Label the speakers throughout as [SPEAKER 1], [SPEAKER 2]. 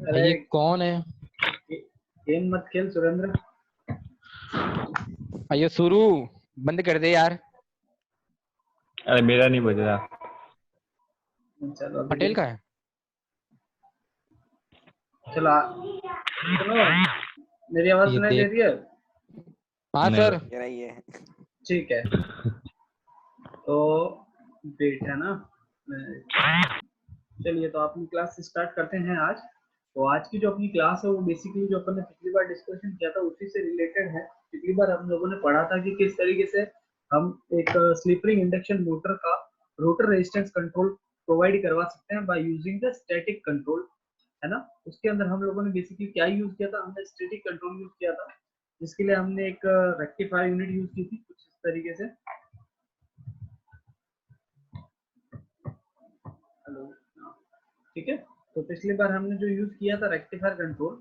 [SPEAKER 1] अरे
[SPEAKER 2] ये कौन है?
[SPEAKER 1] गेम मत खेल सुरेंद्र।
[SPEAKER 2] ये शुरू बंद कर दे यार।
[SPEAKER 3] अरे मेरा नहीं बज रहा।
[SPEAKER 1] चलो अभी
[SPEAKER 2] पटेल का है।
[SPEAKER 1] चलो सुनो, मेरी आवाज
[SPEAKER 2] ये
[SPEAKER 1] सुनाई दे
[SPEAKER 2] देख।
[SPEAKER 1] रही है?
[SPEAKER 2] हाँ
[SPEAKER 3] नहीं।
[SPEAKER 2] सर।
[SPEAKER 1] ठीक है, तो वेट है ना। चलिए तो अपनी क्लास स्टार्ट करते हैं आज। तो आज की जो अपनी क्लास है वो बेसिकली जो अपन ने पिछली बार डिस्कशन किया था उसी से रिलेटेड है। पिछली बार हम लोगों ने पढ़ा था कि किस तरीके से हम एक स्लिप-रिंग इंडक्शन मोटर का रोटर रेजिस्टेंस कंट्रोल प्रोवाइड करवा सकते हैं by using the static control, है ना। उसके अंदर हम लोगों ने बेसिकली क्या यूज किया था, हमने स्टैटिक कंट्रोल यूज किया था, जिसके लिए हमने एक रेक्टिफायर यूनिट यूज की थी कुछ इस तरीके से। हेलो, ठीक है। तो पिछली बार हमने जो यूज किया था रेक्टिफायर कंट्रोल,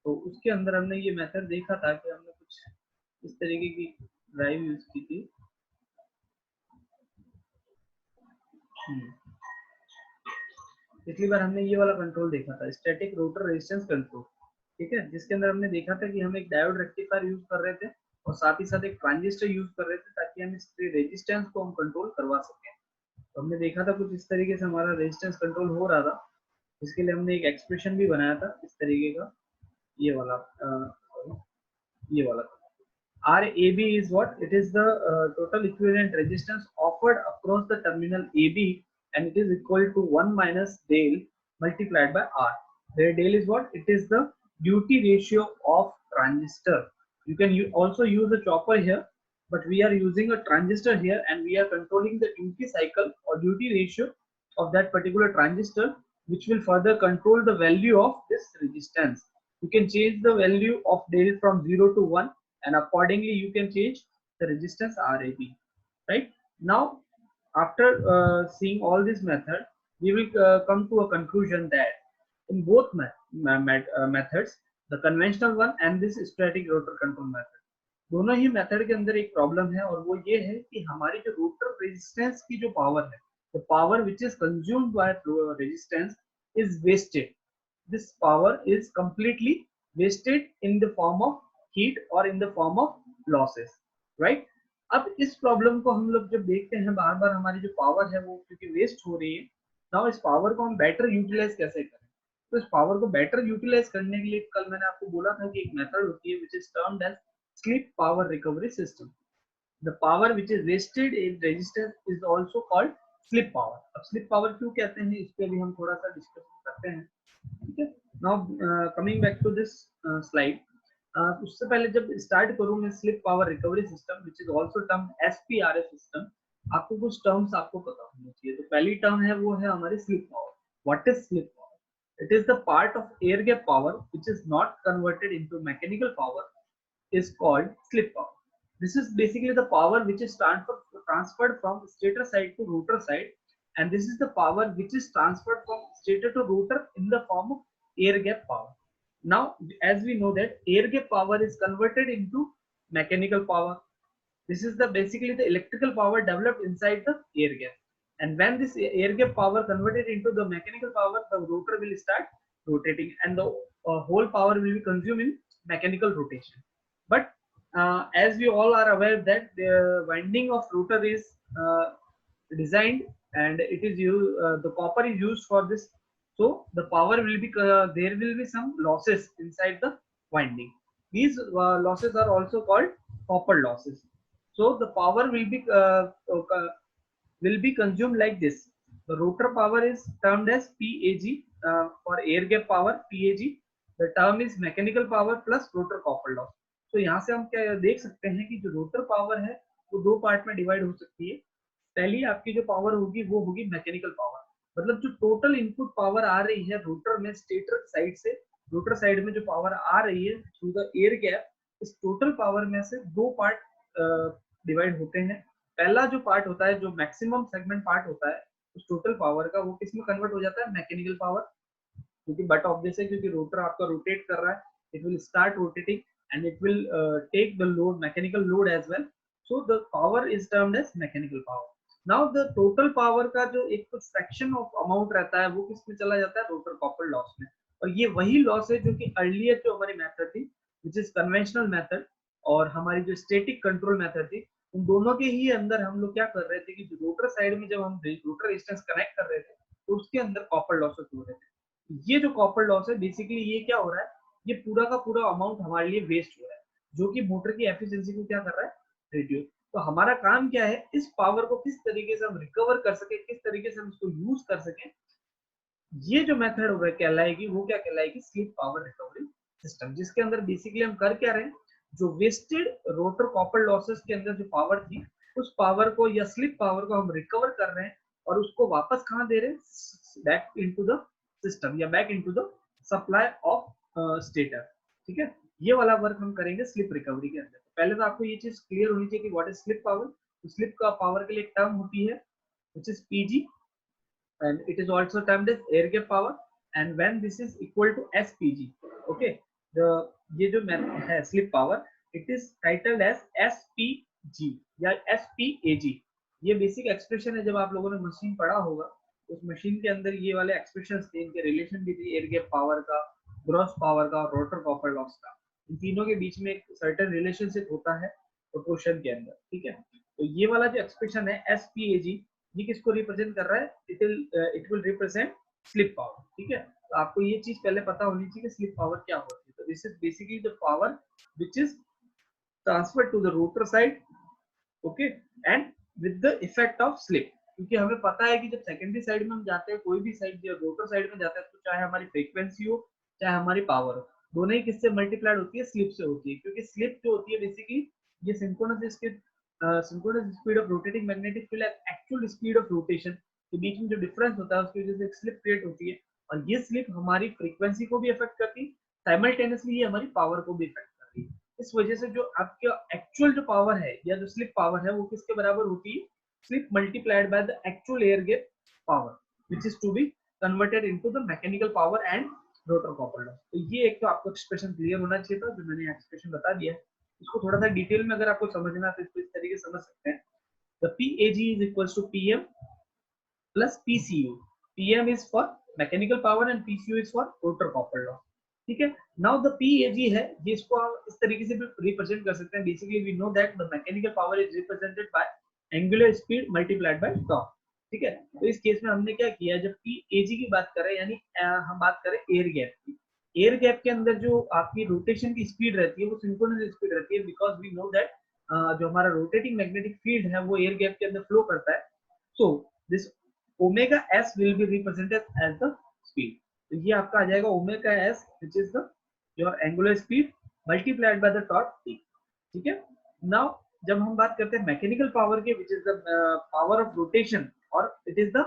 [SPEAKER 1] तो उसके अंदर हमने ये मेथड देखा था कि हमने कुछ इस तरीके की ड्राइव यूज की थी। पिछली बार हमने ये वाला कंट्रोल देखा था, स्टैटिक रोटर रेजिस्टेंस कंट्रोल, ठीक है, जिसके अंदर हमने देखा था कि हम एक डायोड रेक्टिफायर यूज कर रहे थे और साथ ही साथ एक ट्रांजिस्टर यूज कर रहे थे ताकि हम इस रेजिस्टेंस को हम कंट्रोल करवा सकें। तो हमने देखा था कुछ इस तरीके से हमारा रेजिस्टेंस कंट्रोल हो रहा था, इसके लिए हमने एक एक्सप्रेशन भी बनाया था इस तरीके का, ये वाला ये वाला RAB is what? It is the total equivalent resistance offered across the terminal AB, and it is equal to 1 minus del multiplied by R. Where del is what? It is the duty ratio of transistor. You can also use a chopper here, but we are using a transistor here and we are controlling the duty cycle or duty ratio of that particular transistor, which will further control the value of this resistance. You can change the value of del from 0 to 1, and accordingly you can change the resistance RAB. Right now, after seeing all this method, we will come to a conclusion that in both methods, the conventional one and this static rotor control method, दोनों ही method के अंदर एक problem है और वो ये है कि हमारी जो रोटर रेजिस्टेंस की जो पावर है, the power which is consumed by resistance is wasted. This power is completely wasted in the form of heat or in the form of losses, right? अब इस प्रॉब्लम को हम लोग जब देखते हैं बार बार हमारी जो पावर है वो क्योंकि वेस्ट हो रही है, नाउ इस पावर को हम बेटर यूटिलाइज कैसे करें। तो इस पावर को बेटर यूटिलाइज करने के लिए कल मैंने आपको बोला था कि एक मेथड होती है which is termed as slip power recovery system. The power which is wasted in resistance is also called slip power. अब slip power क्यों कहते हैं इस पे भी हम थोड़ा सा डिस्कशन करते हैं, ठीक है। Now coming back to this slide, उससे पहले जब स्टार्ट करूँ मैं slip power recovery system which is also termed SPRS system, आपको कुछ टर्म्स आपको पता होना चाहिए। तो पहली टर्म है वो है हमारी slip power. What is slip power? It is the part of air gap power which is not converted into mechanical power is called slip power. This is basically the power which is transferred from stator side to rotor side, and this is the power which is transferred from stator to rotor in the form of air gap power. Now, as we know that air gap power is converted into mechanical power. This is the basically the electrical power developed inside the air gap. And when this air gap power converted into the mechanical power, the rotor will start rotating, and the whole power will be consumed in mechanical rotation. But as we all are aware that the winding of rotor is designed and it is used, the copper is used for this, so the power will be there will be some losses inside the winding. These losses are also called copper losses. So the power will be consumed like this. The rotor power is termed as PAG, for air gap power PAG. The term is mechanical power plus rotor copper loss. तो यहाँ से हम क्या देख सकते हैं कि जो रोटर पावर है वो दो पार्ट में डिवाइड हो सकती है। पहली आपकी जो पावर होगी वो होगी मैकेनिकल पावर, मतलब जो टोटल इनपुट पावर आ रही है रोटर में स्टेटर साइड से, रोटर साइड में जो पावर आ रही है थ्रू द एयर गैप, इस टोटल पावर में से दो पार्ट डिवाइड होते हैं। पहला जो पार्ट होता है जो मैक्सिमम सेगमेंट पार्ट होता है उस टोटल पावर का, वो किस में कन्वर्ट हो जाता है, मैकेनिकल पावर, क्योंकि बट ऑफ दिस है क्योंकि रोटर आपका रोटेट कर रहा है, it will start rotating and it will take the load, mechanical load as well. So the power is termed as mechanical power. Now the total power का जो एक कुछ फ्रैक्शन ऑफ अमाउंट रहता है वो किस में चला जाता है, रोटर कॉपर लॉस में। और ये वही लॉस है जो कि अर्लियर जो हमारी मेथड थी विच इज कन्वेंशनल मेथड और हमारी जो स्टैटिक कंट्रोल मेथड थी, उन दोनों के ही अंदर हम लोग क्या कर रहे थे कि जो रोटर साइड में जब हम रोटर रेजिस्टेंस कनेक्ट कर रहे थे तो उसके अंदर कॉपर लॉसेस हो रहे थे। ये जो कॉपर लॉस है बेसिकली ये क्या हो रहा है, ये पूरा का पूरा अमाउंट हमारे लिए वेस्ट हो रहा है, जो कि मोटर की एफिशिएंसी को क्या कर रहा है, रिड्यूस। तो हमारा काम क्या है, इस पावर को किस तरीके से हम रिकवर कर सके, किस तरीके से हम इसको यूज कर सके। ये जो मेथड होगा कहलाएगी, वो क्या कहलाएगी, स्लिप पावर रिकवरी सिस्टम, जिसके अंदर बेसिकली हम कर क्या रहे हैं, जो वेस्टेड रोटर कॉपर लॉसेस के अंदर जो पावर थी उस पावर को या स्लिप पावर को हम रिकवर कर रहे हैं और उसको वापस कहाँ दे रहे हैं, बैक इनटू द सिस्टम या back into the supply of stator. ठीक है, ये वाला वर्क हम करेंगे स्लिप रिकवरी के अंदर। पहले तो आपको ये चीज क्लियर होनी चाहिए कि व्हाट इज स्लिप पावर। तो स्लिप का पावर के लिए एक टर्म होती है which is PG and it is also termed as air gap power, and when this is equal to SPG, okay, the ये जो है slip power, it is titled as SPG या SPAG। ये बेसिक एक्सप्रेशन है, जब आप लोगों ने मशीन पढ़ा होगा उस मशीन के अंदर ये वाले एक्सप्रेशंस थे, इनके रिलेशन भी थे, एयर गैप पावर का, ग्रॉस पावर का और रोटर कॉपर लॉस का। इन तीनों के बीच में एक सर्टेन रिलेशनशिप होता है प्रोपोर्शन के अंदर। ठीक है, तो ये वाला जो एक्सप्रेशन है SPAG, ये किसको रिप्रेजेंट कर रहा है, it will represent slip power. ठीक है, तो आपको ये चीज पहले पता होनी चाहिए कि स्लिप पावर क्या होती है। तो this is basically the power which is transferred to the rotor side, okay, and with the effect of slip. क्योंकि हमें पता है कि जब सेकेंडरी साइड में हम जाते हैं, कोई भी साइड जो रोटर साइड में जाता है, तो चाहे हमारी फ्रीक्वेंसी हो चाहे हमारी पावर हो, दोनों ही किससे मल्टीप्लाइड होती है, स्लिप से होती है। क्योंकि स्लिप जो होती है बेसिकली ये synchronous speed of rotating magnetic field actual speed of rotation के बीच में जो डिफरेंस होता है उसकी वजह से एक स्लिप क्रिएट होती है, और ये स्लिप हमारी फ्रीक्वेंसी को भी अफेक्ट करती है, साइमल्टेनियसली ये हमारी पावर को भी अफेक्ट करती है। इस वजह से जो आपका एक्चुअल जो पावर है या जो स्लिप पावर है वो किसके बराबर होती है, slip multiplied by the actual air gap power which is to be converted into the mechanical power and rotor copper loss. तो ये एक तो आपको एक्सप्रेशन क्लियर होना चाहिए था, जो मैंने एक्सप्रेशन बता दिया है। इसको थोड़ा सा डिटेल में अगर आपको समझना है तो इसको इस तरीके से समझ सकते हैं। The PAG is equals to PM plus PCU. PM is for mechanical power and PCU is for rotor copper loss. ठीक है, now the PAG है, ये इसको हम इस तरीके से भी रिप्रेजेंट कर सकते हैं। Basically we know that the mechanical power is represented by angular speed multiplied by torque। ठीक है, तो इस केस में हमने क्या किया, जब PAG की बात करें यानी हम बात करें एयर गैप की, एयर गैप के अंदर जो आपकी रोटेशन की स्पीड रहती है वो सिंक्रोनस स्पीड रहती है, बिकॉज वी नो दैट जो हमारा रोटेटिंग मैग्नेटिक फील्ड है वो एयर गैप के अंदर फ्लो करता है। So this omega s will be represented as the speed. तो ये आपका आ जाएगा omega s which is the your angular speed multiplied by the torque t. ठीक है, नाउ जब हम बात करते हैं मैकेनिकल पावर के which is the power of rotation, और it is the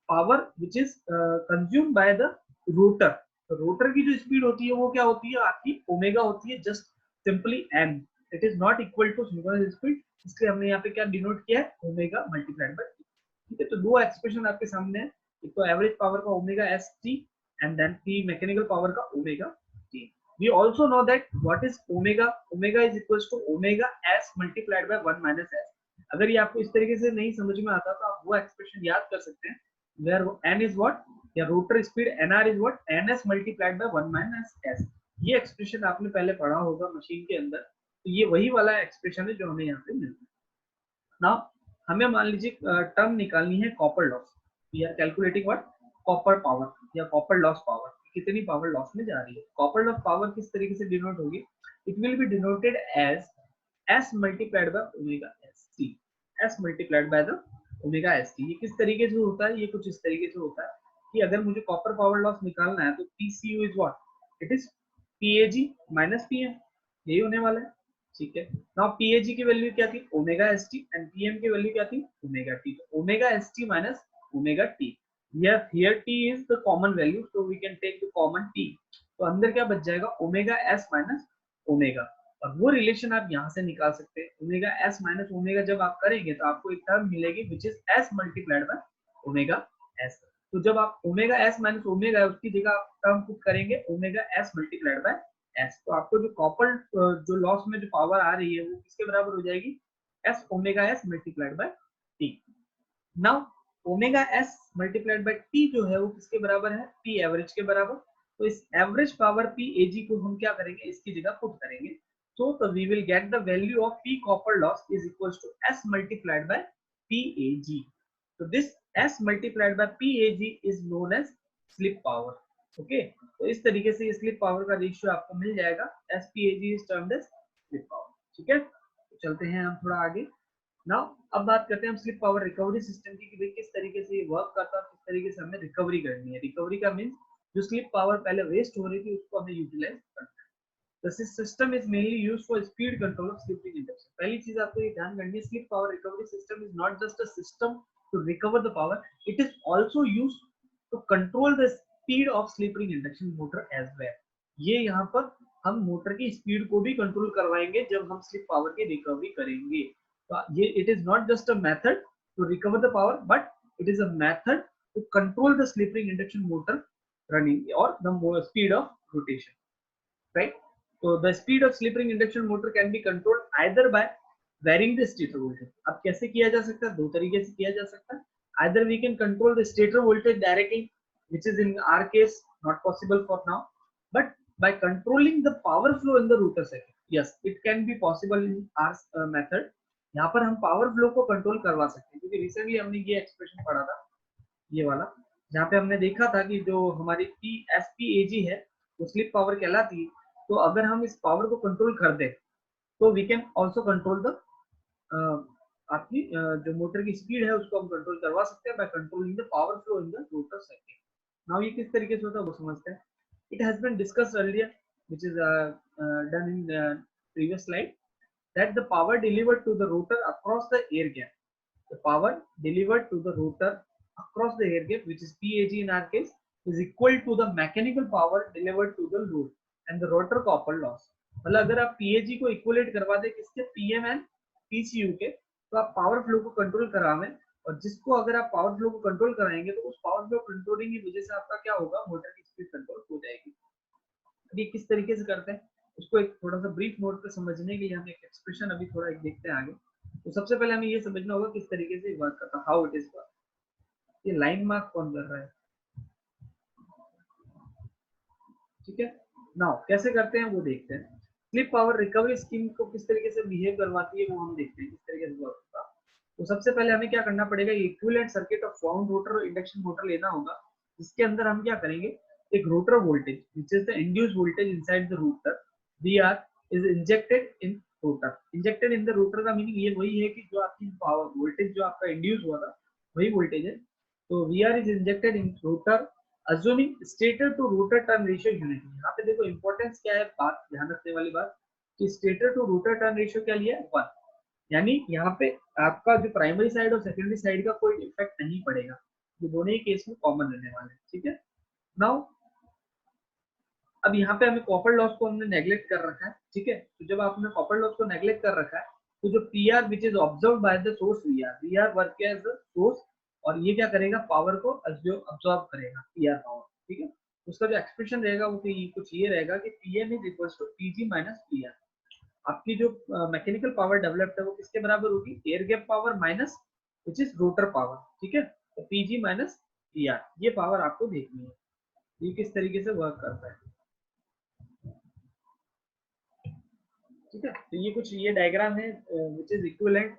[SPEAKER 1] power which is consumed by the rotor. तो रोटर की जो स्पीड होती है वो क्या होती है, आपकी ओमेगा होती है, just simply N, it is not equal to synchronous speed, इसलिए हमने यहाँ पे क्या डिनोट किया है, ओमेगा मल्टीप्लाइड बाय टी। ठीक है, तो दो एक्सप्रेशन आपके सामने है, एक तो एवरेज पावर का omega S t and then p mechanical power का omega t. We also know that what is omega, omega is equals to omega s multiplied by 1 minus s. अगर ये आपको इस तरीके से नहीं समझ में आता तो आप वो एक्सप्रेशन याद कर सकते हैं, वेयर एन इज व्हाट, या rotor speed NR is what, NS multiplied by 1 minus S. ये एक्सप्रेशन आपने पहले पढ़ा होगा मशीन के अंदर, तो ये वही वाला एक्सप्रेशन है जो हमें यहाँ पे मिलता है। नाउ हमें मान लीजिए टर्म निकालनी है copper loss, we are calculating what, copper power या कॉपर लॉस पावर, कितनी पावर लॉस में जा रही है। कॉपर लॉस पावर किस तरीके से डिनोट होगी, it will be denoted as S multiplied by omega S T, S multiplied by the omega S T. ये किस तरीके से होता है, ये कुछ इस तरीके से होता है कि अगर मुझे कॉपर पावर लॉस निकालना है तो PCU is what, it is PAG minus PM, यही होने वाला है। ठीक है, नाउ PAG की वैल्यू क्या थी, ओमेगा ST, एंड PM की वैल्यू क्या थी, ओमेगा T। तो omega ST minus omega T, here T is the common value, so we can take the common T। तो अंदर क्या बच जाएगा, ओमेगा S माइनस ओमेगा, और वो रिलेशन आप यहाँ से निकाल सकते हैं। ओमेगा S माइनस ओमेगा जब आप करेंगे तो आपको एक टर्म मिलेगी which is S multiplied by omega S। तो जब आप ओमेगा S माइनस ओमेगा है उसकी जगह आप टर्म पुट करेंगे omega S multiplied by S, तो आपको जो कॉपर जो लॉस में जो पावर आ रही है वो किसके बराबर हो जाएगी, S omega S multiplied by T। Now omega s multiplied bye T जो है वो किसके बराबर है, पी एवरेज के बराबर। तो इस एवरेज पावर पी एजी को हम क्या करेंगे, इसकी जगह पुट करेंगे। तो we will get the value of p copper loss is equals to s multiplied by p AG. तो this s multiplied by p AG is known as slip power. Okay, तो इस तरीके से स्लिप पावर का ratio आपको मिल जाएगा, S P AG is termed as slip power. ठीक है, तो चलते हैं हम थोड़ा आगे। नाउ अब बात करते हैं हम स्लिप पावर रिकवरी सिस्टम की, कि भाई किस तरीके से ये वर्क करता है, किस तरीके से हमें रिकवरी करनी है। रिकवरी का मींस जो स्लिप पावर पहले वेस्ट हो रही थी उसको हमें यूटिलाइज करना है। This system is mainly used for speed control of slipping induction. पहली चीज आपको ये ध्यान करनी है, slip power recovery system is not just a system to recover the power, it is also used to control the speed of slipping induction motor as well. ये यहाँ पर हम मोटर की स्पीड को भी कंट्रोल करवाएंगे जब हम स्लिप पावर की रिकवरी करेंगे। तो ये it is not just a method to recover the power, but it is a method to control the slipping induction motor running or the speed of rotation, right? So the speed of slip ring induction motor can be controlled either by varying the stator voltage. अब कैसे किया जा सकता है, दो तरीके से किया जा सकता है। Either we can control the stator voltage directly, which is in our case not possible for now, but by controlling the power flow in the rotor circuit, yes, it can be possible in our method. यहाँ पर हम power flow को control करवा सकते हैं, क्योंकि recently हमने ये एक्सप्रेशन पढ़ा था, ये वाला, जहाँ पे हमने देखा था कि जो हमारी पी एस पी ए जी है वो स्लिप पावर कहलाती है। तो अगर हम इस पावर को कंट्रोल कर दे तो we can also control the आपकी जो मोटर की स्पीड है उसको हम कंट्रोल करवा सकते हैं by controlling the power flow in the rotor circuit. Now ये किस तरीके से होता है वो समझते हैं। It has been discussed earlier which is done in previous slide, that the power delivered to the rotor across the air gap, the power delivered to the rotor across the air gap, which is PAG in our case, is equal to the mechanical power delivered to the load and the rotor copper loss. मतलब अगर आप PAG को इक्वलेट करवा दे किसके, PM and PCU के, तो आप power flow को कंट्रोल करावें। और जिसको अगर आप पावर फ्लो को कंट्रोल कराएंगे तो उस पावर फ्लो कंट्रोलिंग की वजह से आपका क्या होगा, मोटर की स्पीड कंट्रोल हो जाएगी। ये किस तरीके से करते हैं उसको एक थोड़ा सा ब्रीफ नोट पे समझने के लिए हम एक एक्सप्रेशन अभी थोड़ा एक देखते हैं आगे। तो सबसे पहले हमें ये समझना होगा किस तरीके से वर्क करता है, हाउ इट इज वर्क। ये लाइन मार्क कौन कर रहा है, ठीक है। नाउ कैसे करते हैं वो देखते हैं। स्लिप पावर रिकवरी स्कीम को किस तरीके से बिहेव करवाती है वो हम देखते हैं किस तरीके से वर्क होगा। तो सबसे पहले हमें क्या करना पड़ेगा, equivalent circuit of wound rotor और इंडक्शन मोटर लेना होगा, जिसके अंदर हम क्या करेंगे, एक rotor voltage which is the induced voltage inside the rotor VR is injected in rotor. Injected in the rotor का मीनिंग ये वही है कि जो आपकी पावर वोल्टेज जो आपका इंड्यूस हुआ था वही वोल्टेज है। तो VR is injected in rotor assuming stator to rotor turn ratio unity। यहाँ पे देखो इंपॉर्टेंस क्या है, बात ध्यान रखने वाली बात कि stator to rotor turn ratio क्या लिया है 1, यानी यहाँ पे आपका जो प्राइमरी साइड और सेकेंडरी साइड का कोई इफेक्ट नहीं पड़ेगा, ये दोनों ही केस में कॉमन रहने वाले हैं। ठीक है, नाउ अब यहाँ पे हमें कॉपर लॉस को हमने नेग्लेक्ट कर रखा है। ठीक है, तो जब आपने कॉपर लॉस को नेग्लेक्ट कर रखा है तो जो PR which is observe by the source VR work as the source, और ये क्या करेगा, पावर को अब्सॉर्ब करेगा पीआर पावर। ठीक है, उसका जो एक्सप्रेशन रहेगा वो कुछ ये रहेगा कि PM is equals to PG minus PR. आपकी जो मैकेनिकल पावर डेवलप्ड है वो किसके बराबर होगी, air gap power minus which is rotor power. ठीक है, तो पीजी माइनस पीआर ये पावर आपको देखनी है, ये किस तरीके से वर्क करता है। ठीक है, तो ये कुछ ये डायग्राम है विच इज इक्विवेलेंट,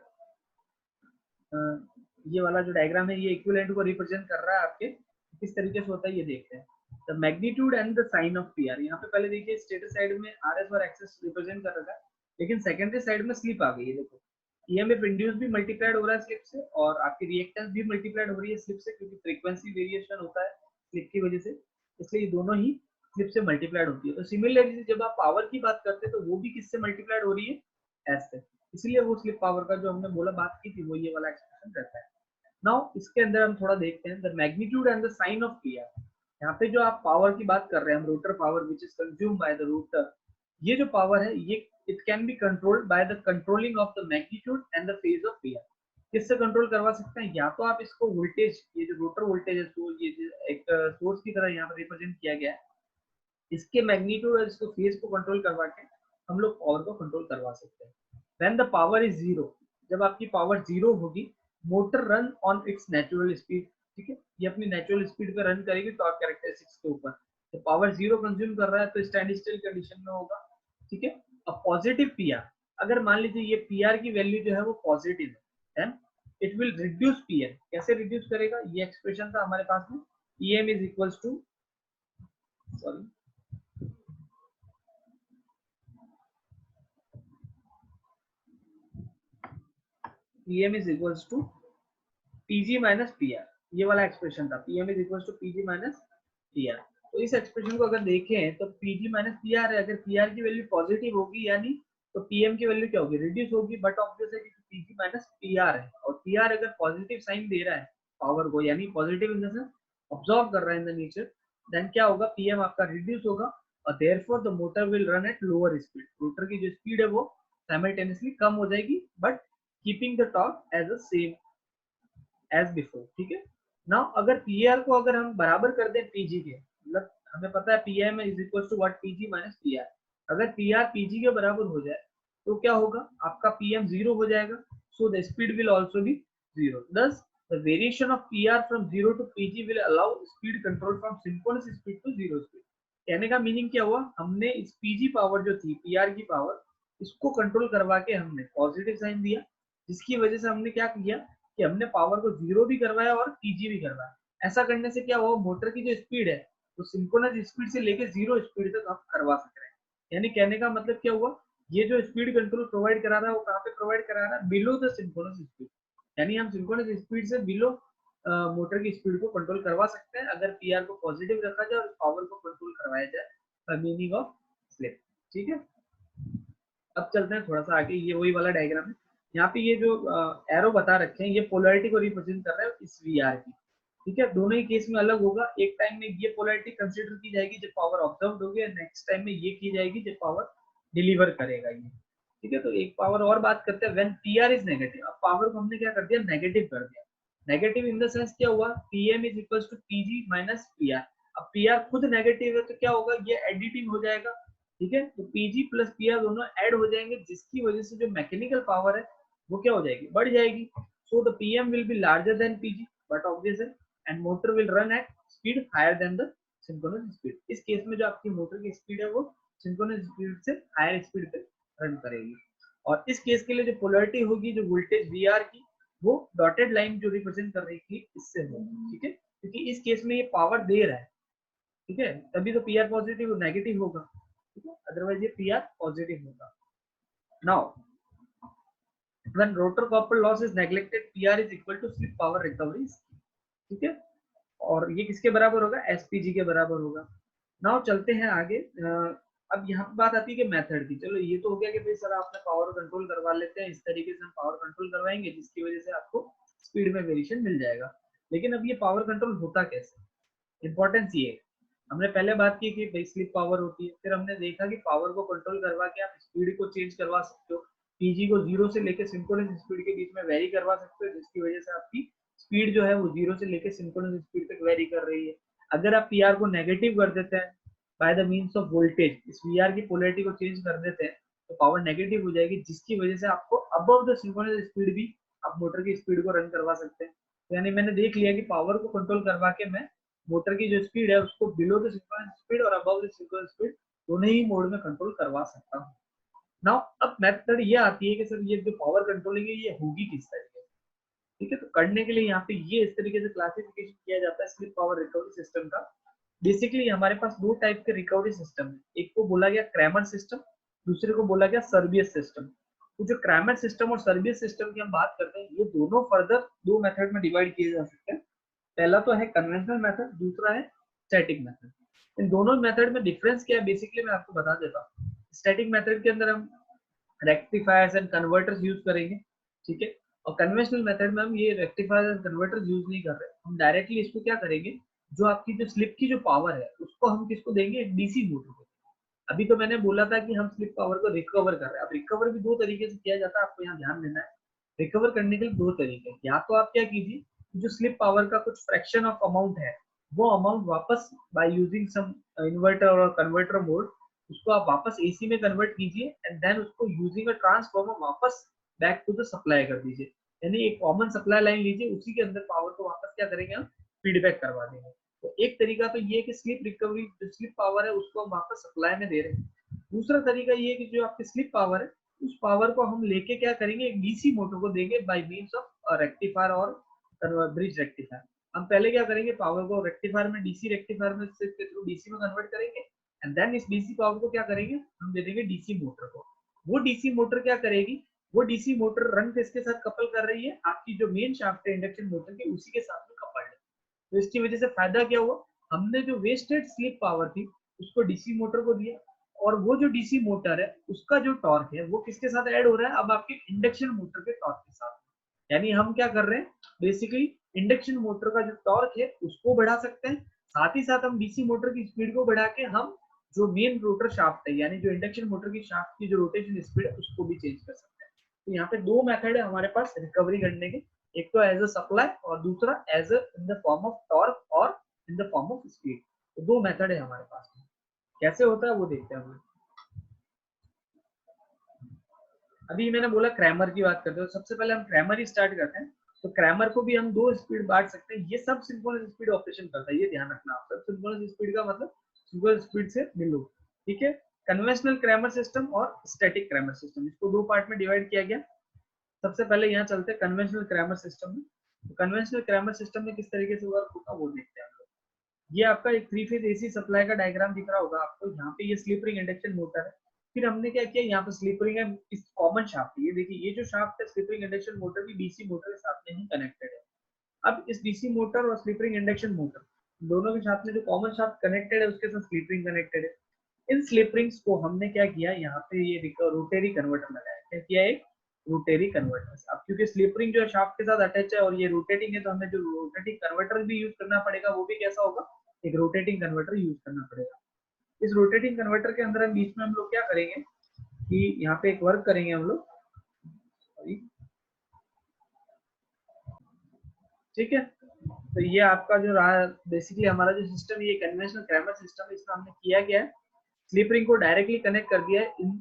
[SPEAKER 1] ये वाला जो डायग्राम है ये इक्विवेलेंट को रिप्रेजेंट कर रहा है आपके, किस तरीके से होता है ये देखते हैं। The magnitude and the sign of PR, यहाँ पे पहले देखिए स्टेटर साइड में आरएस और एक्सेस रिप्रेजेंट कर रखा है, लेकिन सेकेंडरी साइड में स्लिप आ गई है। देखो ईएमएफ इंड्यूस भी मल्टीप्लाइड हो रहा है स्लिप से, और आपकी रिएक्टेंस भी मल्टीप्लाइड हो रही है स्लिप से, क्योंकि फ्रीक्वेंसी वेरिएशन होता है स्लिप की वजह से, इसलिए दोनों ही स्लिप से मल्टीप्लाइड होती है। तो सिमिलरली जब आप पावर की बात करते हैं तो वो भी किससे मल्टीप्लाइड हो रही है, एस से, इसलिए वो स्लिप पावर का जो हमने बोला बात की थी वो ये वाला एक्सप्रेशन रहता है। नाउ इसके अंदर हम थोड़ा देखते हैं the magnitude and the sign of PR. यहाँ पे जो आप पावर की बात कर रहे हैं हम, rotor power which is consume by the rotor, ये जो पावर है ये it can be controlled by the controlling of the magnitude and the phase of PR. किससे कंट्रोल करवा सकते हैं, या तो आप इसको वोल्टेज, ये जो रोटर वोल्टेज है तो ये एक सोर्स की तरह यहाँ पर रिप्रेजेंट किया गया है, इसके मैग्नीट्यूड और इसको फेज को कंट्रोल करवा के हम लोग पावर को कंट्रोल करवा सकते हैं। When the power is zero, जब आपकी पावर जीरो होगी motor run on it's natural speed, ठीक है, ये अपनी नेचुरल स्पीड पे रन करेगी टॉर्क कैरेक्टरिस्टिक्स के ऊपर। तो पावर जीरो कंज्यूम कर रहा है तो स्टैंड स्टिल कंडीशन में होगा, ठीक है। अब पॉजिटिव पीआर, अगर मान लीजिए ये पीआर की वैल्यू जो है वो पॉजिटिव है, then it will reduce PM. कैसे रिड्यूस करेगा, ये एक्सप्रेशन था हमारे पास में, PM is equals to, sorry, PM is equals to PG minus PR, ये वाला एक्सप्रेशन था, PM is equals to PG minus PR. तो इस एक्सप्रेशन को अगर देखें तो पीजी माइनस पीआर है, अगर पीआर की वैल्यू पॉजिटिव होगी यानी तो पीएम की वैल्यू क्या होगी, रिड्यूस होगी, बट ऑब्वियस है कि पीजी माइनस पीआर है, और पीआर अगर पॉजिटिव साइन दे रहा है पावर को, यानी positive in the sense observe कर रहा है इन द नेचर, देन क्या होगा, पीएम आपका रिड्यूस होगा और therefore the motor will run at lower speed. Motor की जो स्पीड है वो साइमल्टेनियसली कम हो जाएगी, but keeping the torque as a same as before, ठीक है। नाउ अगर पीआर को अगर हम बराबर कर दें पीजी के, मतलब हमें पता है PM is equal to what, PG minus PR, अगर पीआर पीजी के बराबर हो जाए तो क्या होगा, आपका पीएम जीरो हो जाएगा, so the speed will also be zero. Thus the variation of PR from zero to PG will allow speed control from synchronous speed to zero speed. कहने का मीनिंग क्या हुआ, हमने इस पीजी पावर जो थी, पीआर की पावर, इसको कंट्रोल करवा के हमने पॉजिटिव साइन दिया, जिसकी वजह से हमने क्या किया कि हमने पावर को जीरो भी करवाया और पीजी भी करवाया। ऐसा करने से क्या हुआ, मोटर की जो स्पीड है वो सिंक्रोनस स्पीड से लेके जीरो स्पीड तक आप करवा सक रहे हैं। यानी कहने का मतलब क्या हुआ, ये जो स्पीड कंट्रोल प्रोवाइड करा रहा है वो कहाँ पे प्रोवाइड करा रहा है, बिलो द सिंक्रोनस स्पीड, यानी हम सिंक्रोनस स्पीड से बिलो मोटर की स्पीड को कंट्रोल करवा सकते हैं अगर पीआर को पॉजिटिव रखा जाए और पावर को कंट्रोल करवाया जाए बाय मीनिंग ऑफ स्लिप, ठीक है। अब चलते हैं थोड़ा सा आगे, ये वही वाला डायग्राम है, यहाँ पे ये जो एरो बता रखे हैं ये पोलैरिटी को रिप्रेजेंट कर रहा है इस वीआर की, ठीक है। दोनों ही केस में अलग होगा, एक टाइम में ये पोलैरिटी कंसीडर की जाएगी जब पावर ऑब्जर्व होगी, और नेक्स्ट टाइम में ये की जाएगी जब पावर डिलीवर करेगा ये, ठीक है। तो एक पावर और बात करते हैं, व्हेन पीआर इज नेगेटिव। अब पावर को हमने क्या कर दिया, नेगेटिव कर दिया। नेगेटिव इन द सेंस क्या हुआ, PM is equals to PG minus PR. अब पीआर खुद नेगेटिव है तो क्या होगा, ये एडिटिंग हो जाएगा, ठीक है। तो पीजी प्लस पीआर दोनों ऐड हो जाएंगे, जिसकी वजह से जो मैकेनिकल पावर है वो क्या हो जाएगी, बढ़ जाएगी। So the PM will be larger than PG, but obvious है, and motor will run at speed higher than the synchronous speed. इस केस में जो आपकी मोटर की स्पीड है वो सिंक्रोनस स्पीड से हायर स्पीड पे रन करेगी। और इस केस के लिए जो पोलैरिटी होगी, जो वोल्टेज वीआर की, वो डॉटेड लाइन जो रिप्रेजेंट कर रही थी इससे होगी, ठीक है, क्योंकि इस केस में ये पावर दे रहा है, ठीक है, तभी तो पीआर पॉजिटिव नेगेटिव होगा, ठीक है, अदरवाइज ये पीआर पॉजिटिव होगा। Now when rotor copper loss is neglected, PR is equal to slip power recovery, ठीक है। और ये किसके बराबर होगा, एसपीजी के बराबर होगा। नाउ चलते हैं आगे। अब यहाँ पे बात आती है कि मेथड की। चलो ये तो हो गया कि भाई सर आपने पावर कंट्रोल करवा लेते हैं, इस तरीके से हम पावर कंट्रोल करवाएंगे जिसकी वजह से आपको स्पीड में वेरिएशन मिल जाएगा। लेकिन अब ये पावर कंट्रोल होता कैसे, इंपॉर्टेंस ये है, हमने पहले बात की कि भाई स्लिप पावर होती है, फिर हमने देखा कि पावर को कंट्रोल करवा के आप स्पीड को चेंज करवा सकते हो, पीजी को जीरो से लेकर सिंक्रोनस स्पीड के बीच में वेरी करवा सकते हो, जिसकी वजह से आपकी स्पीड जो है वो जीरो से लेकर सिंक्रोनस स्पीड तक वेरी कर रही है। अगर आप पीआर को नेगेटिव कर देते हैं by the means of voltage, इस वीआर की पोलैरिटी को चेंज कर देते हैं तो पावर नेगेटिव हो जाएगी, जिसकी वजह से आपको अबव द सिंक्रोनस स्पीड भी आप मोटर की स्पीड को रन करवा सकते हैं। तो यानी मैंने देख लिया कि पावर को कंट्रोल करवा के मैं मोटर की जो स्पीड है उसको बिलो द सिंक्रोनस स्पीड और अबव द सिंक्रोनस स्पीड दोनों ही मोड में कंट्रोल करवा सकता हूँ। नाउ अब मेथड ये आती है कि सर ये जो पावर कंट्रोलिंग है ये होगी किस तरीके से, ठीक है। तो करने के लिए यहाँ पे ये इस तरीके से क्लासिफिकेशन किया जाता है स्लिप पावर रिकवरी सिस्टम का। बेसिकली हमारे पास दो टाइप के रिकवरी सिस्टम है, एक को बोला गया क्रैमर सिस्टम, दूसरे को बोला गया सर्बियस सिस्टम। तो जो क्रैमर सिस्टम और सर्बियस सिस्टम की हम बात करते हैं, ये दोनों फर्दर दो मेथड में डिवाइड किए जा सकते हैं। पहला तो है कन्वेंशनल मेथड, दूसरा है स्टैटिक मेथड। इन दोनों मेथड में डिफरेंस क्या है बेसिकली मैं आपको बता देता हूँ। स्टैटिक मेथड के अंदर हम रेक्टिफायर्स एंड कन्वर्टर्स यूज करेंगे, ठीक है, और कन्वेंशनल मेथड में हम ये रेक्टिफायर्स एंड कन्वर्टर्स यूज नहीं कर रहे, हम डायरेक्टली इसको क्या करेंगे, जो आपकी जो स्लिप की जो पावर है उसको हम किसको देंगे, डीसी मोटर को। अभी तो मैंने बोला था कि हम स्लिप पावर को रिकवर कर रहे हैं, अब रिकवर भी दो तरीके से किया जाता है, आपको यहाँ ध्यान देना है। रिकवर करने के लिए दो तरीके हैं, या तो आप क्या कीजिए, जो स्लिप पावर का कुछ फ्रैक्शन ऑफ अमाउंट है वो अमाउंट वापस बाय यूजिंग सम इन्वर्टर और कन्वर्टर मोड उसको आप वापस एसी में कन्वर्ट कीजिए, एंड देन उसको यूजिंग अ ट्रांसफार्मर वापस बैक टू द सप्लाई कर दीजिए। यानी एक कॉमन सप्लाई लाइन लीजिए, उसी के अंदर पावर को वापस क्या करेंगे हम, फीडबैक करवा देंगे। तो एक तरीका तो ये है कि स्लिप रिकवरी, जो स्लिप पावर है उसको हम वापस सप्लाई में दे रहे हैं। दूसरा तरीका ये है कि जो आपकी स्लिप पावर है उस पावर को हम लेके क्या करेंगे, एक डीसी मोटर को देंगे बाय मींस ऑफ रेक्टिफायर और ब्रिज रेक्टिफायर। हम पहले क्या करेंगे, पावर को रेक्टिफायर में, डीसी रेक्टिफायर में से के थ्रू डीसी में कन्वर्ट करेंगे, एंड देन इस डीसी पावर को क्या करेंगे, हम दे देंगे डीसी मोटर को। वो डीसी मोटर क्या करेगी, वो डीसी मोटर रन किसके साथ कपल कर रही है, आपकी जो मेन शाफ्ट है इंडक्शन मोटर की, उसी के साथ में कपल्ड है। तो इसकी वजह से फायदा क्या हुआ, हमने जो वेस्टेड स्लिप पावर थी उसको डीसी मोटर को दिया, और वो जो डीसी मोटर है उसका जो टॉर्क है वो किसके साथ ऐड हो रहा है, अब आपके इंडक्शन मोटर के टॉर्क के साथ। यानी हम क्या कर रहे हैं, बेसिकली इंडक्शन मोटर का जो टॉर्क है उसको बढ़ा सकते हैं, साथ ही साथ हम डीसी मोटर की स्पीड को बढ़ा के हम जो मेन रोटर शाफ्ट है, यानी जो इंडक्शन मोटर की शाफ्ट की जो रोटेशन स्पीड है उसको भी चेंज कर सकते हैं। तो यहाँ पे दो मेथड है हमारे पास रिकवरी करने के, एक तो एज अ सप्लाई और दूसरा as a in the form of torque और in the form of speed. तो दो मेथड है हमारे पास में, कैसे होता है वो देखते हैं हम। अभी मैंने बोला क्रैमर की बात करते हैं, तो सबसे पहले हम क्रैमर ही स्टार्ट करते हैं। तो क्रैमर को भी हम दो स्पीड बांट सकते हैं, ये सब सिंक्रोनस स्पीड ऑपरेशन करता है, ये ध्यान रखना आप सब। सिंक्रोनस स्पीड का मतलब सिंक्रोनस स्पीड से बिलो, ठीक है। कन्वेंशनल क्रैमर सिस्टम और स्टैटिक क्रैमर सिस्टम, इसको दो पार्ट में डिवाइड किया गया। सबसे पहले यहाँ चलते हैं कन्वेंशनल क्रैमर सिस्टम में। तो कन्वेंशनल क्रैमर सिस्टम में किस तरीके से वर्क होगा वो देखते हैं हम लोग। ये आपका एक 3 फेज एसी सप्लाई का डायग्राम दिख रहा होगा आपको, यहाँ पे ये स्लिप रिंग इंडक्शन मोटर है। फिर हमने क्या किया, यहाँ पे स्लिप रिंग है, इस कॉमन शाफ्ट, ये देखिए ये जो शाफ्ट है स्लिप रिंग इंडक्शन मोटर की डीसी मोटर के साथ में ही कनेक्टेड है। अब इस डीसी मोटर और स्लिप रिंग इंडक्शन मोटर दोनों के साथ में जो कॉमन शाफ्ट कनेक्टेड है उसके साथ स्लिप रिंग कनेक्टेड है। इन स्लिप रिंग्स को हमने क्या किया, यहाँ पे ये रोटेरी कन्वर्टर लगाया। क्या किया, एक रोटेरी कन्वर्टर। अब क्योंकि स्लिप रिंग जो है शाफ्ट के साथ अटैच है और ये रोटेटिंग है, तो हमें जो रोटेटिंग कन्वर्टर भी यूज करना पड़ेगा, वो भी कैसा होगा, एक रोटेटिंग कन्वर्टर यूज करना पड़ेगा। इस रोटेटिंग कन्वर्टर के अंदर हम बीच में हम लोग क्या करेंगे कि यहाँ पे एक वर्क करेंगे हम लोग, ठीक है। तो ये आपका जो रहा बेसिकली हमारा जो सिस्टम, ये कन्वेंशनल क्रैमर सिस्टम, इसमें हमने किया क्या है, स्लिप रिंग को डायरेक्टली कनेक्ट कर दिया है इन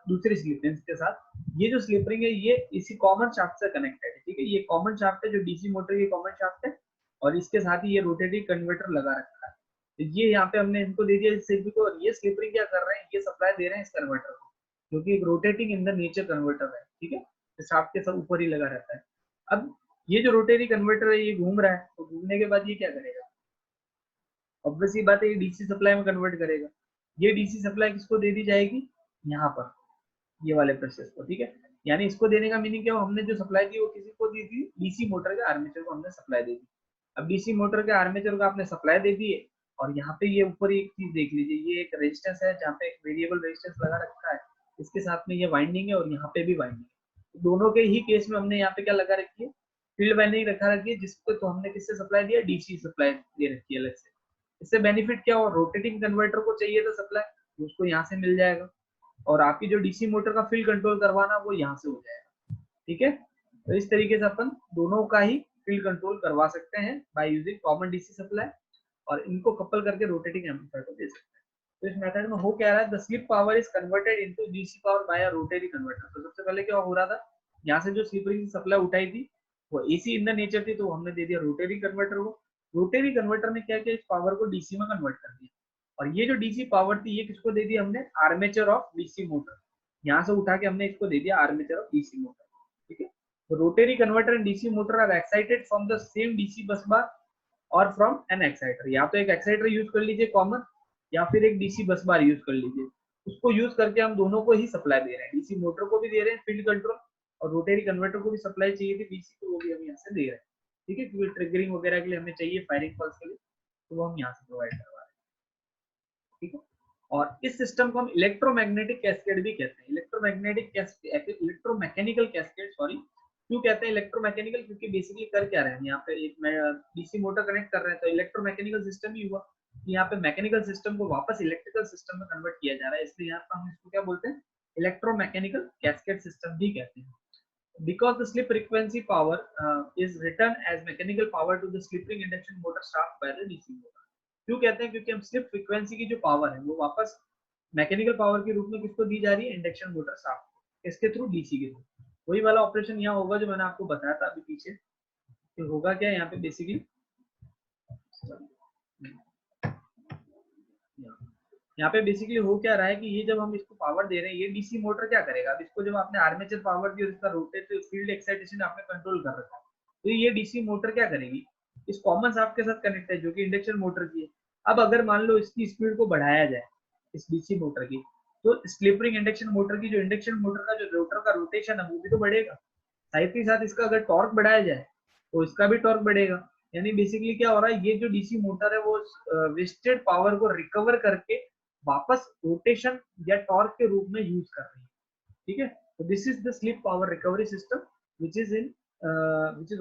[SPEAKER 1] दूसरी स्लिप रिंग्स के साथ। ये जो स्लिप रिंग है ये इसी कॉमन शाफ्ट से कनेक्टेड है, ठीक है। ये कॉमन शाफ्ट है जो डीसी मोटर की कॉमन शाफ्ट है, और इसके साथ ही ये रोटेटिंग कन्वर्टर लगा रखा है। तो ये यहाँ पे हमने इनको दे दिया इस स्लिप को, और ये स्लिप रिंग क्या कर रहे हैं, ये सप्लाई दे रहे हैं इस कन्वर्टर को, क्योंकि एक rotating in the nature converter है, ठीक है। शाफ्ट के सब ऊपर ही लगा रहता है। अब ये जो रोटेरी कन्वर्टर है ये घूम रहा है, तो घूमने के बाद ये क्या करेगा, ऑब्वियसली बात है ये डीसी सप्लाई में कन्वर्ट करेगा। ये डीसी सप्लाई किसको दे दी जाएगी, यहाँ पर ये वाले प्रोसेस को, ठीक है। यानी इसको देने का मीनिंग क्या, हमने जो सप्लाई दी वो किसी को दी थी, डीसी मोटर के आर्मेचर को हमने सप्लाई दे दी। अब डीसी मोटर के आर्मेचर को आपने सप्लाई दे दी है, और यहाँ पे ये ऊपर एक चीज देख लीजिए, ये एक रेजिस्टेंस है जहाँ पे एक वेरिएबल रेजिस्टेंस लगा रखा है, इसके साथ में ये वाइंडिंग है और यहाँ पे भी वाइंडिंग है। दोनों के ही केस में हमने यहाँ पे क्या लगा रखी है, फील्ड वाइंडिंग रखा रखी है, जिसको तो हमने किससे सप्लाई दिया, डीसी सप्लाई दे रखी है अलग से। इससे बेनिफिट क्या हो, रोटेटिंग कन्वर्टर को चाहिए था सप्लाई, उसको यहाँ से मिल जाएगा, और आपकी जो डीसी मोटर का फील्ड कंट्रोल करवाना वो यहाँ से हो जाएगा, ठीक है। तो इस तरीके से अपन दोनों का ही फील्ड कंट्रोल करवा सकते हैं by using common DC supply, और इनको कपल करके रोटेटिंग एम्पलीफायर को दे सकते हैं। तो इस मेथड में हो क्या रहा है, the slip power is converted into DC power bye a rotary converter. तो सबसे पहले क्या हो रहा था, यहाँ से जो स्लिप रिंग सप्लाई उठाई थी वो एसी इन द नेचर थी, तो हमने दे दिया रोटरी कन्वर्टर को। रोटरी कन्वर्टर ने क्या किया, इस पावर को डीसी में कन्वर्ट कर दिया, और ये जो डीसी पावर थी ये किसको दे दी हमने, आर्मेचर ऑफ डीसी मोटर। यहाँ से उठा के हमने इसको दे दिया आर्मेचर ऑफ डीसी मोटर, ठीक है। तो rotary converter and DC motor are excited from the same DC bus bar और फ्रॉम एन एक्साइटर। या तो एक एक्साइटर यूज कर लीजिए कॉमन, या फिर एक डीसी बस बार यूज कर लीजिए। उसको यूज करके हम दोनों को ही सप्लाई दे रहे हैं, डीसी मोटर को भी दे रहे हैं फील्ड कंट्रोल, और रोटरी कन्वर्टर को भी सप्लाई चाहिए थी डीसी को, वो भी हम यहाँ से दे रहे हैं, ठीक है। क्योंकि ट्रिगरिंग वगैरह के लिए हमें चाहिए फायरिंग पल्स के लिए, तो वो हम यहाँ से प्रोवाइड करवा रहे हैं, ठीक है। और इस सिस्टम को हम इलेक्ट्रोमैग्नेटिक कैस्केड भी कहते हैं, इलेक्ट्रोमैकेनिकल कैस्केड, सॉरी। क्यों कहते हैं इलेक्ट्रोमैकेनिकल, क्योंकि बेसिकली कर क्या रहे हैं, यहाँ पे एक डीसी मोटर कनेक्ट कर रहे हैं, तो इलेक्ट्रोमैकेनिकल सिस्टम ही हुआ। यहाँ पे मैकेनिकल सिस्टम को वापस इलेक्ट्रिकल सिस्टम में कन्वर्ट किया जा रहा है, इसलिए यहाँ पर हम इसको क्या बोलते हैं, इलेक्ट्रोमैकेनिकल कैस्केड सिस्टम भी कहते हैं। Because the slip frequency power is returned as mechanical power to the slip ring induction motor shaft by the DC motor. क्यों कहते हैं, क्योंकि हम स्लिप फ्रीक्वेंसी की जो पावर है वो वापस मैकेनिकल पावर के रूप में किसको दी जा रही है, इंडक्शन मोटर शाफ्ट को, इसके थ्रू डीसी के थ्रू। वही वाला ऑपरेशन यहाँ होगा जो मैंने आपको बताया था अभी पीछे। तो होगा क्या यहाँ पे बेसिकली, यहाँ पे बेसिकली हो क्या रहा है कि ये जब हम इसको पावर दे रहे हैं, ये डीसी मोटर क्या करेगा, अब इसको जब आपने आर्मेचर पावर दी और इसका रोटेट फील्ड एक्साइटेशन आपने कंट्रोल कर रखा है, तो ये डीसी मोटर क्या करेगी, इस कॉमन शाफ्ट के साथ कनेक्ट है जो कि इंडक्शन मोटर की है। अब अगर मान लो इसकी स्पीड को बढ़ाया जाए इस डीसी मोटर की, तो स्लिप रिंग इंडक्शन मोटर की, जो इंडक्शन मोटर का जो रोटर का रोटेशन है वो भी तो बढ़ेगा, साथ ही साथ इसका अगर टॉर्क बढ़ाया जाए तो इसका भी टॉर्क बढ़ेगा। यानी बेसिकली क्या हो रहा है, ये जो डीसी मोटर है वो वेस्टेड पावर को रिकवर करके वापस रोटेशन या टॉर्क के रूप में यूज कर रही है। ठीक है, तो this is the slip power recovery system which is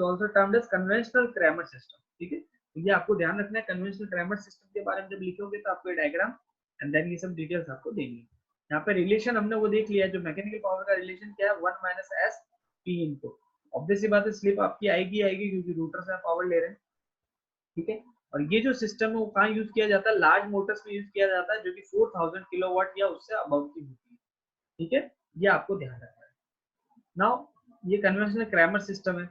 [SPEAKER 1] also termed as conventional Kramer system. ठीक है, तो ये आपको ध्यान रखना है, कन्वेंशनल क्रैमर सिस्टम के बारे में जब लिखोगे तो आपको डायग्राम एंड देन ये सब डिटेल्स आपको देंगे। यहाँ पे रिलेशन हमने वो देख लिया, जो मैकेनिकल पावर का रिलेशन क्या है, 1 minus s p into, obvious सी बात है स्लिप आपकी आएगी क्योंकि रोटर से पावर ले रहे हैं। ठीक है, और ये जो सिस्टम है वो कहाँ यूज किया जाता है, लार्ज मोटर्स में यूज किया जाता है जो कि 4000 किलोवाट या उससे अबव की होती है। ठीक है, ये आपको ध्यान रखना है। नाउ ये कन्वेंशनल क्रैमर सिस्टम है।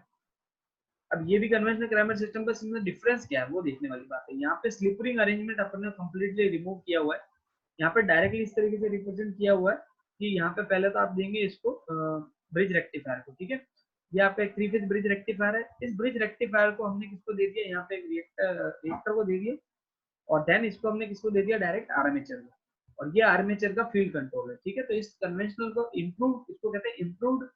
[SPEAKER 1] अब ये भी कन्वेंशनल क्रैमर सिस्टम का इसमें डिफरेंस क्या है वो देखने वाली बात है। यहाँ पे स्लिप रिंग अरेंजमेंट अपन ने कंप्लीटली रिमूव किया हुआ है। यहाँ पे डायरेक्टली इस तरीके से रिप्रेजेंट किया हुआ है कि यहाँ पे पहले तो आप देंगे इसको ब्रिज रेक्टिफायर को। ठीक है, ये आपका एक 3 फेज ब्रिज रेक्टिफायर है। इस ब्रिज रेक्टिफायर को हमने किसको दे दिया, यहाँ पे एक रिएक्टर को दे दिया, और देन इसको हमने किसको दे दिया, डायरेक्ट आर्मेचर को, और ये आर्मेचर का फील्ड कंट्रोल है। ठीक है, तो इस कन्वेंशनल को इम्प्रूव, इसको कहते हैं इम्प्रूव्ड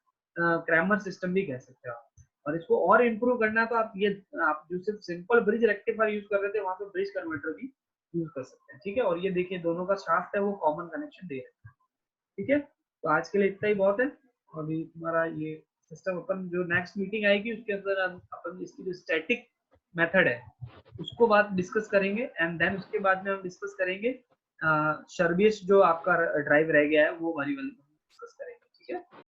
[SPEAKER 1] क्रैमर सिस्टम भी कह सकते हो आप। और इसको और इम्प्रूव करना है तो आप जो सिर्फ सिंपल ब्रिज रेक्टिफायर यूज कर रहे थे वहां पे ब्रिज कन्वर्टर भी यूज कर सकते हैं। ठीक है, और ये देखिए दोनों का शाफ्ट है वो कॉमन कनेक्शन दे रहे हैं। ठीक है, तो आज के लिए इतना ही बहुत है। और अभी हमारा ये सिस्टम, अपन जो नेक्स्ट मीटिंग आएगी उसके अंदर अपन इसकी जो स्टैटिक मेथड है उसको बात डिस्कस करेंगे, एंड देन उसके बाद में हम डिस्कस करेंगे शर्बीस जो आपका ड्राइव रह गया है वो वाली डिस्कस करेंगे। ठीक है।